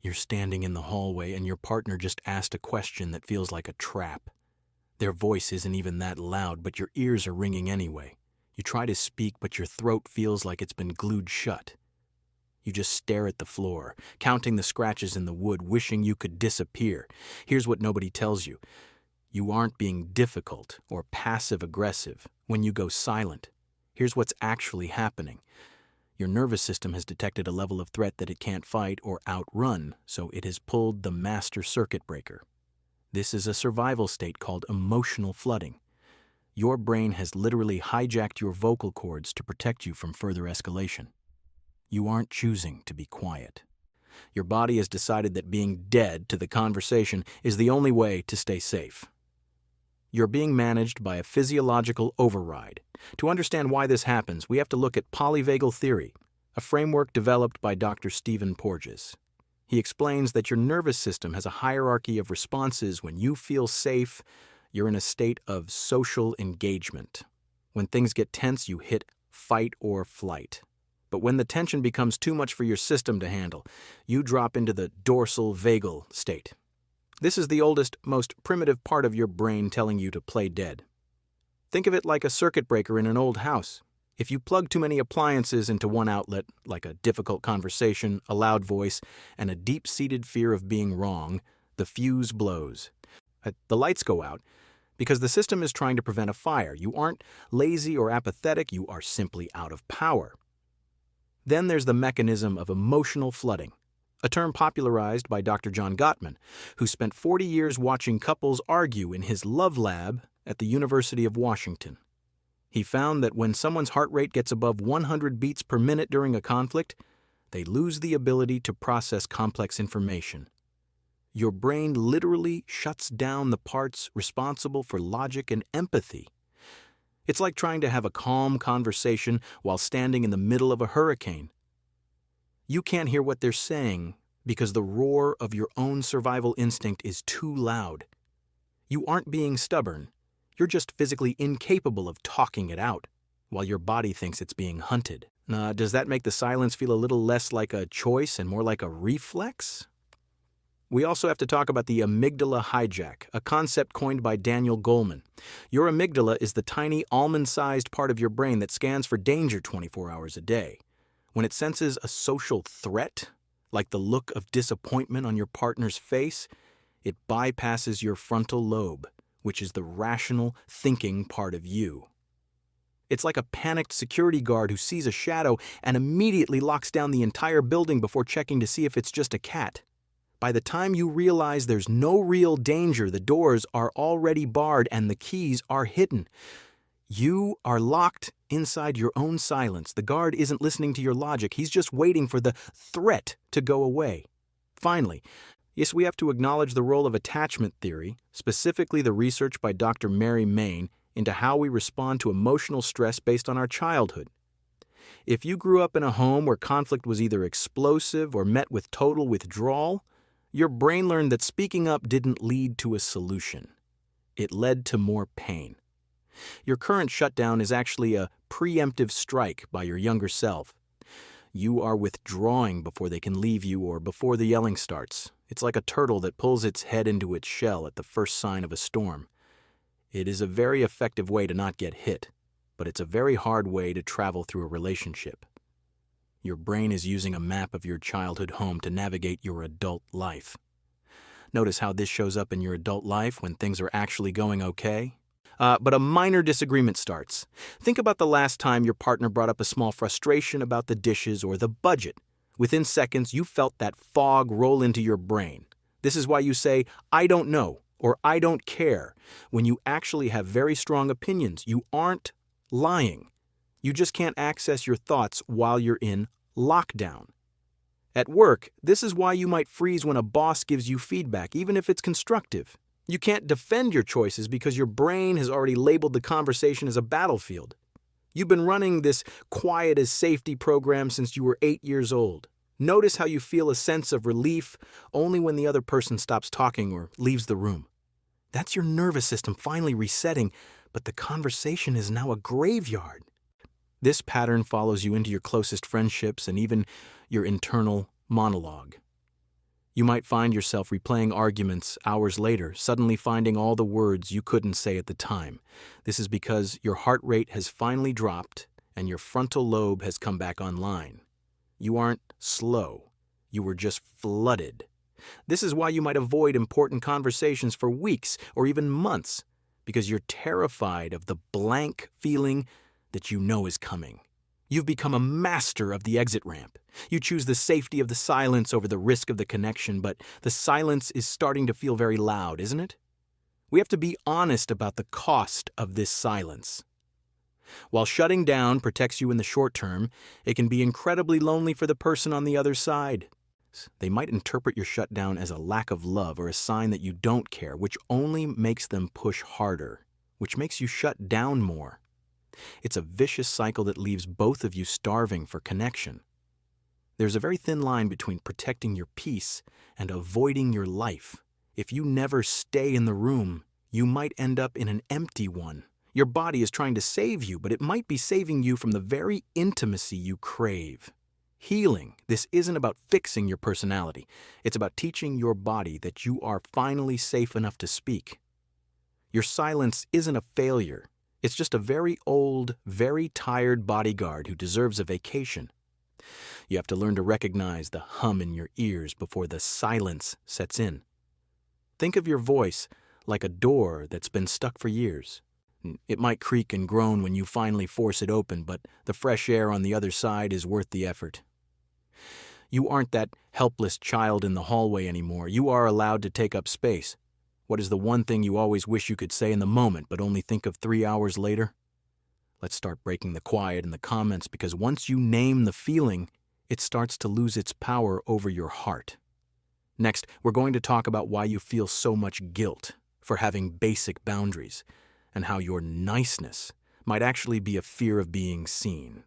You're standing in the hallway and your partner just asked a question that feels like a trap. Their voice isn't even that loud, but your ears are ringing anyway. You try to speak, but your throat feels like it's been glued shut. You just stare at the floor, counting the scratches in the wood, wishing you could disappear. Here's what nobody tells you. You aren't being difficult or passive-aggressive when you go silent. Here's what's actually happening. Your nervous system has detected a level of threat that it can't fight or outrun, so it has pulled the master circuit breaker. This is a survival state called emotional flooding. Your brain has literally hijacked your vocal cords to protect you from further escalation. You aren't choosing to be quiet. Your body has decided that being dead to the conversation is the only way to stay safe. You're being managed by a physiological override. To understand why this happens, we have to look at polyvagal theory, a framework developed by Dr. Stephen Porges. He explains that your nervous system has a hierarchy of responses. When you feel safe, you're in a state of social engagement. When things get tense, you hit fight or flight. But when the tension becomes too much for your system to handle, you drop into the dorsal vagal state. This is the oldest, most primitive part of your brain telling you to play dead. Think of it like a circuit breaker in an old house. If you plug too many appliances into one outlet, like a difficult conversation, a loud voice, and a deep-seated fear of being wrong, the fuse blows. The lights go out because the system is trying to prevent a fire. You aren't lazy or apathetic, you are simply out of power. Then there's the mechanism of emotional flooding, a term popularized by Dr. John Gottman, who spent 40 years watching couples argue in his love lab at the University of Washington. He found that when someone's heart rate gets above 100 beats per minute during a conflict, they lose the ability to process complex information. Your brain literally shuts down the parts responsible for logic and empathy. It's like trying to have a calm conversation while standing in the middle of a hurricane. You can't hear what they're saying because the roar of your own survival instinct is too loud. You aren't being stubborn. You're just physically incapable of talking it out, while your body thinks it's being hunted. Does that make the silence feel a little less like a choice and more like a reflex? We also have to talk about the amygdala hijack, a concept coined by Daniel Goleman. Your amygdala is the tiny almond-sized part of your brain that scans for danger 24 hours a day. When it senses a social threat, like the look of disappointment on your partner's face, it bypasses your frontal lobe, which is the rational, thinking part of you. It's like a panicked security guard who sees a shadow and immediately locks down the entire building before checking to see if it's just a cat. By the time you realize there's no real danger, the doors are already barred and the keys are hidden. You are locked inside your own silence. The guard isn't listening to your logic. He's just waiting for the threat to go away. Finally, yes, we have to acknowledge the role of attachment theory, specifically the research by Dr. Mary Main, into how we respond to emotional stress based on our childhood. If you grew up in a home where conflict was either explosive or met with total withdrawal, your brain learned that speaking up didn't lead to a solution. It led to more pain. Your current shutdown is actually a preemptive strike by your younger self. You are withdrawing before they can leave you or before the yelling starts. It's like a turtle that pulls its head into its shell at the first sign of a storm. It is a very effective way to not get hit, but it's a very hard way to travel through a relationship. Your brain is using a map of your childhood home to navigate your adult life. Notice how this shows up in your adult life when things are actually going okay? But a minor disagreement starts. Think about the last time your partner brought up a small frustration about the dishes or the budget. Within seconds, you felt that fog roll into your brain. This is why you say, "I don't know," or "I don't care," when you actually have very strong opinions. You aren't lying. You just can't access your thoughts while you're in lockdown. At work, this is why you might freeze when a boss gives you feedback, even if it's constructive. You can't defend your choices because your brain has already labeled the conversation as a battlefield. You've been running this quiet as safety program since you were 8 years old. Notice how you feel a sense of relief only when the other person stops talking or leaves the room. That's your nervous system finally resetting, but the conversation is now a graveyard. This pattern follows you into your closest friendships and even your internal monologue. You might find yourself replaying arguments hours later, suddenly finding all the words you couldn't say at the time. This is because your heart rate has finally dropped and your frontal lobe has come back online. You aren't slow. You were just flooded. This is why you might avoid important conversations for weeks or even months, because you're terrified of the blank feeling that you know is coming. You've become a master of the exit ramp. You choose the safety of the silence over the risk of the connection, but the silence is starting to feel very loud, isn't it? We have to be honest about the cost of this silence. While shutting down protects you in the short term, it can be incredibly lonely for the person on the other side. They might interpret your shutdown as a lack of love or a sign that you don't care, which only makes them push harder, which makes you shut down more. It's a vicious cycle that leaves both of you starving for connection. There's a very thin line between protecting your peace and avoiding your life. If you never stay in the room, you might end up in an empty one. Your body is trying to save you, but it might be saving you from the very intimacy you crave. Healing, this isn't about fixing your personality. It's about teaching your body that you are finally safe enough to speak. Your silence isn't a failure. It's just a very old, very tired bodyguard who deserves a vacation. You have to learn to recognize the hum in your ears before the silence sets in. Think of your voice like a door that's been stuck for years. It might creak and groan when you finally force it open, but the fresh air on the other side is worth the effort. You aren't that helpless child in the hallway anymore. You are allowed to take up space. What is the one thing you always wish you could say in the moment, but only think of 3 hours later? Let's start breaking the quiet in the comments, because once you name the feeling, it starts to lose its power over your heart. Next, we're going to talk about why you feel so much guilt for having basic boundaries, and how your niceness might actually be a fear of being seen.